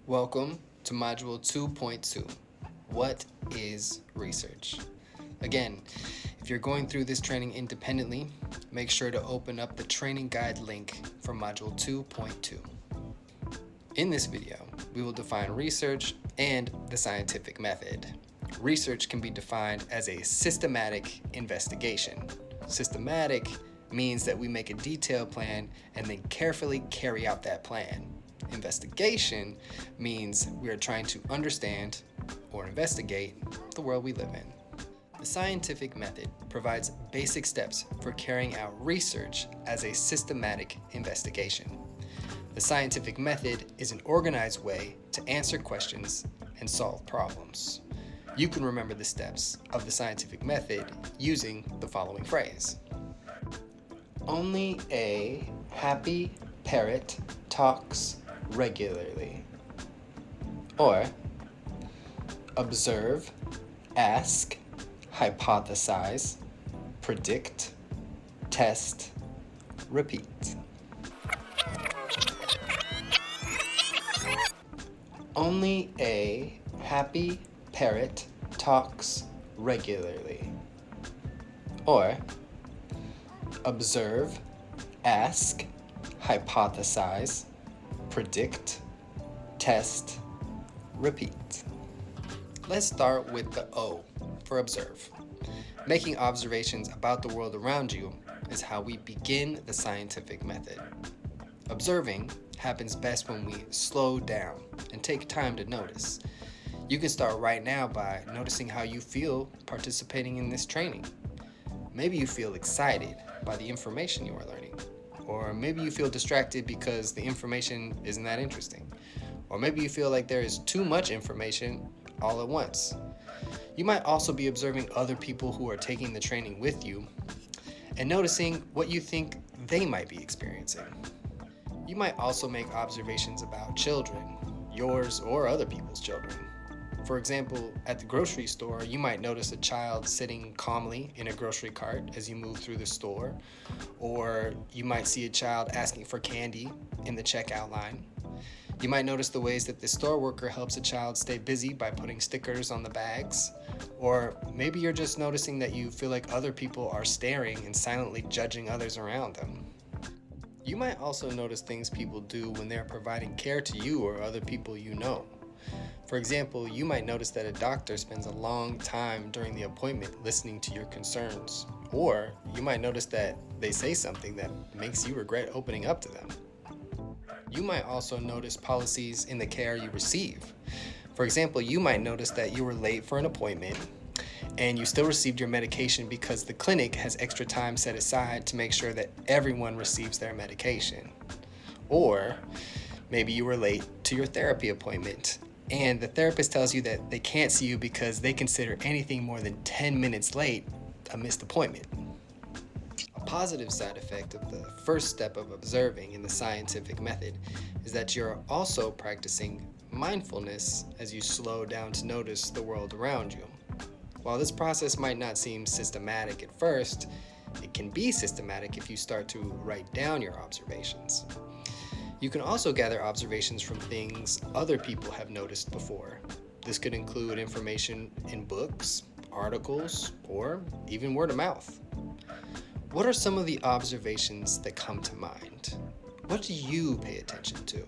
Welcome to Module 2.2. What is research? Again, if you're going through this training independently, make sure to open up the training guide link for Module 2.2. In this video, we will define research and the scientific method. Research can be defined as a systematic investigation. Systematic means that we make a detailed plan and then carefully carry out that plan. Investigation means we are trying to understand or investigate the world we live in. The scientific method provides basic steps for carrying out research as a systematic investigation. The scientific method is an organized way to answer questions and solve problems. You can remember the steps of the scientific method using the following phrase. Only a happy parrot talks regularly. Or, observe, ask, hypothesize, predict, test, repeat. Only a happy parrot talks regularly. Or, observe, ask, hypothesize, predict, test, repeat. Let's start with the O for observe. Making observations about the world around you is how we begin the scientific method. Observing happens best when we slow down and take time to notice. You can start right now by noticing how you feel participating in this training. Maybe you feel excited by the information you are learning. Or maybe you feel distracted because the information isn't that interesting. Or maybe you feel like there is too much information all at once. You might also be observing other people who are taking the training with you and noticing what you think they might be experiencing. You might also make observations about children, yours or other people's children. For example, at the grocery store, you might notice a child sitting calmly in a grocery cart as you move through the store, or you might see a child asking for candy in the checkout line. You might notice the ways that the store worker helps a child stay busy by putting stickers on the bags, or maybe you're just noticing that you feel like other people are staring and silently judging others around them. You might also notice things people do when they're providing care to you or other people you know. For example, you might notice that a doctor spends a long time during the appointment listening to your concerns, or you might notice that they say something that makes you regret opening up to them. You might also notice policies in the care you receive. For example, you might notice that you were late for an appointment and you still received your medication because the clinic has extra time set aside to make sure that everyone receives their medication. Or maybe you were late to your therapy appointment and the therapist tells you that they can't see you because they consider anything more than 10 minutes late a missed appointment. A positive side effect of the first step of observing in the scientific method is that you're also practicing mindfulness as you slow down to notice the world around you. While this process might not seem systematic at first, it can be systematic if you start to write down your observations. You can also gather observations from things other people have noticed before. This could include information in books, articles, or even word of mouth. What are some of the observations that come to mind? What do you pay attention to?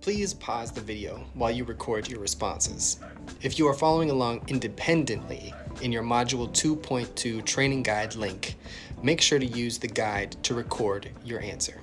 Please pause the video while you record your responses. If you are following along independently in your Module 2.2 training guide link, make sure to use the guide to record your answer.